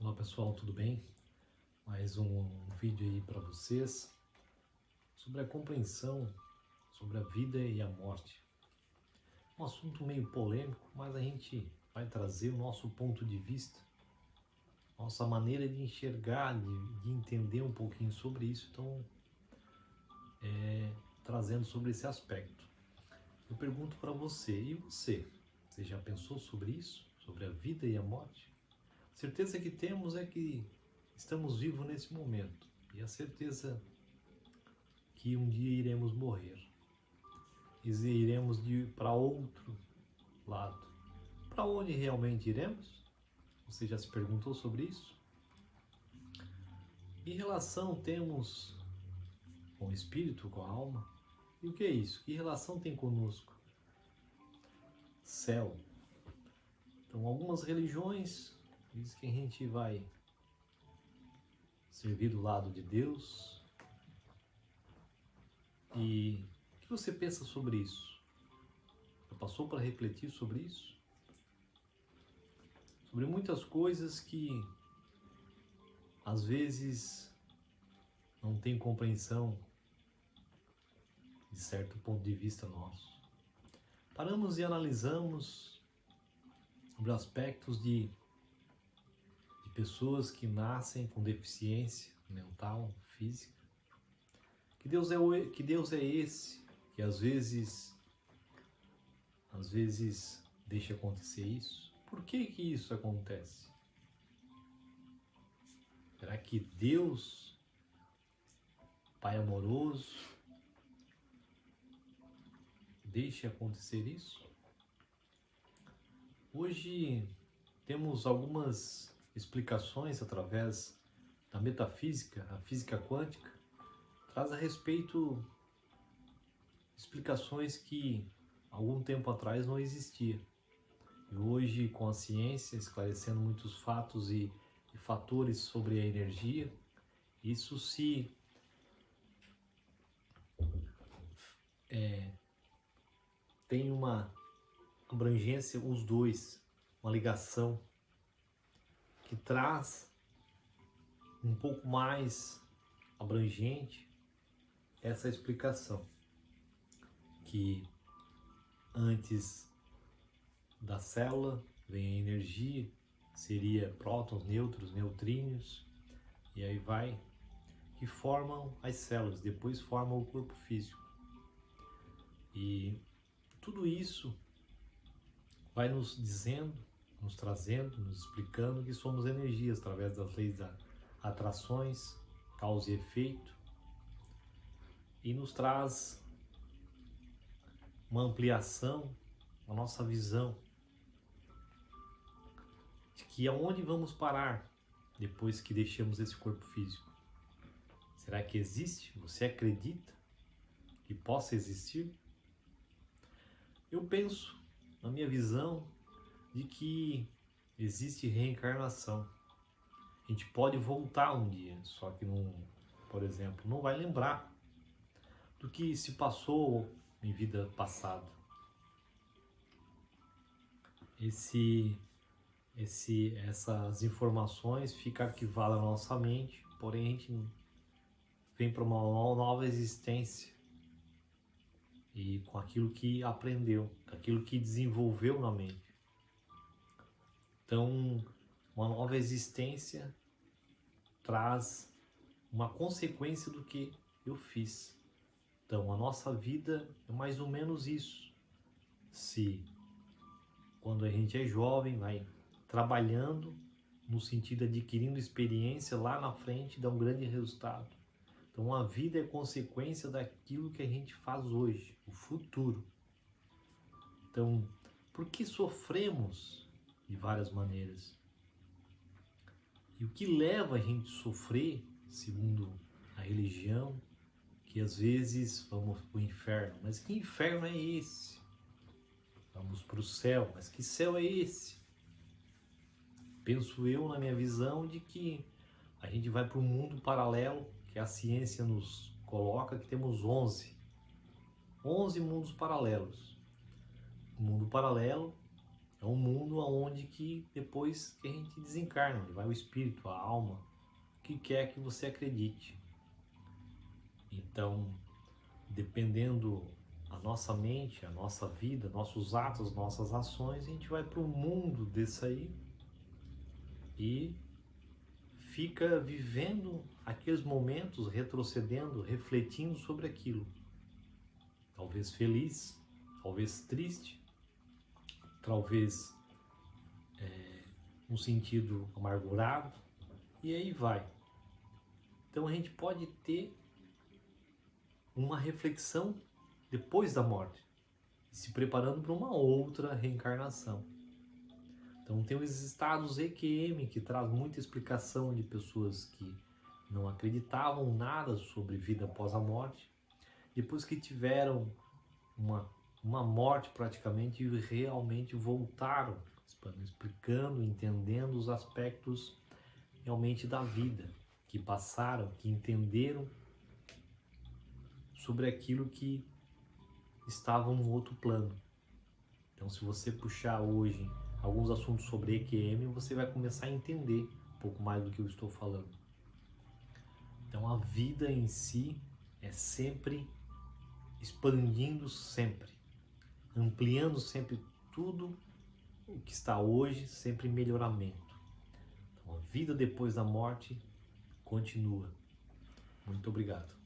Olá pessoal, tudo bem? Mais um vídeo aí para vocês sobre a compreensão sobre a vida e a morte. Um assunto meio polêmico, mas a gente vai trazer o nosso ponto de vista, nossa maneira de enxergar, de entender um pouquinho sobre isso, então trazendo sobre esse aspecto. Eu pergunto para você, e você? Você já pensou sobre isso? Sobre a vida e a morte? A certeza que temos é que estamos vivos nesse momento e a certeza que um dia iremos morrer e iremos para outro lado. Para onde realmente iremos? Você já se perguntou sobre isso? Que relação temos com o espírito, com a alma? E o que é isso? Que relação tem conosco? Céu. Então, algumas religiões dizem que a gente vai servir do lado de Deus. E o que você pensa sobre isso? Já passou para refletir sobre isso? Sobre muitas coisas que às vezes não tem compreensão de certo ponto de vista nosso. Paramos e analisamos sobre aspectos de pessoas que nascem com deficiência mental, física. Que Deus é esse que às vezes deixa acontecer isso? Por que isso acontece? Será que Deus, Pai amoroso, deixa acontecer isso? Hoje temos algumas explicações através da metafísica, a física quântica, traz a respeito explicações que algum tempo atrás não existia. E hoje, com a ciência esclarecendo muitos fatos e fatores sobre a energia, isso tem uma abrangência, os dois, uma ligação que traz um pouco mais abrangente essa explicação, que antes da célula vem a energia, seria prótons, nêutrons, neutrínios, e aí vai, que formam as células, depois formam o corpo físico. E tudo isso vai nos dizendo, nos trazendo, nos explicando que somos energias através das leis das atrações, causa e efeito, e nos traz uma ampliação da nossa visão de que aonde vamos parar depois que deixamos esse corpo físico. Será que existe? Você acredita que possa existir? Eu penso, na minha visão, de que existe reencarnação. A gente pode voltar um dia, só que não, por exemplo, não vai lembrar do que se passou em vida passada. Essas informações ficam arquivadas na nossa mente, porém a gente vem para uma nova existência e com aquilo que aprendeu, aquilo que desenvolveu na mente. Então, uma nova existência traz uma consequência do que eu fiz. Então, a nossa vida é mais ou menos isso. Se quando a gente é jovem, vai trabalhando no sentido de adquirindo experiência, lá na frente dá um grande resultado. Então a vida é consequência daquilo que a gente faz hoje, o futuro. Então, por que sofremos de várias maneiras? E o que leva a gente a sofrer, segundo a religião, que às vezes vamos para o inferno. Mas que inferno é esse? Vamos para o céu, mas que céu é esse? Penso eu, na minha visão, de que a gente vai para um mundo paralelo, que a ciência nos coloca que temos 11 mundos paralelos. O mundo paralelo É um mundo onde que depois que a gente desencarna, onde vai o espírito, a alma, o que quer que você acredite. Então, dependendo a nossa mente, a nossa vida, nossos atos, nossas ações, a gente vai para o mundo desse aí e fica vivendo aqueles momentos, retrocedendo, refletindo sobre aquilo. Talvez feliz, talvez triste, talvez um sentido amargurado, e aí vai. Então a gente pode ter uma reflexão depois da morte, se preparando para uma outra reencarnação. Então tem os estados EQM, que traz muita explicação de pessoas que não acreditavam nada sobre vida após a morte, depois que tiveram uma morte praticamente e realmente voltaram, explicando, entendendo os aspectos realmente da vida, que passaram, que entenderam sobre aquilo que estava no outro plano. Então, se você puxar hoje alguns assuntos sobre EQM, você vai começar a entender um pouco mais do que eu estou falando. Então, a vida em si é sempre expandindo sempre, ampliando sempre tudo o que está hoje, sempre em melhoramento. Então, a vida depois da morte continua. Muito obrigado.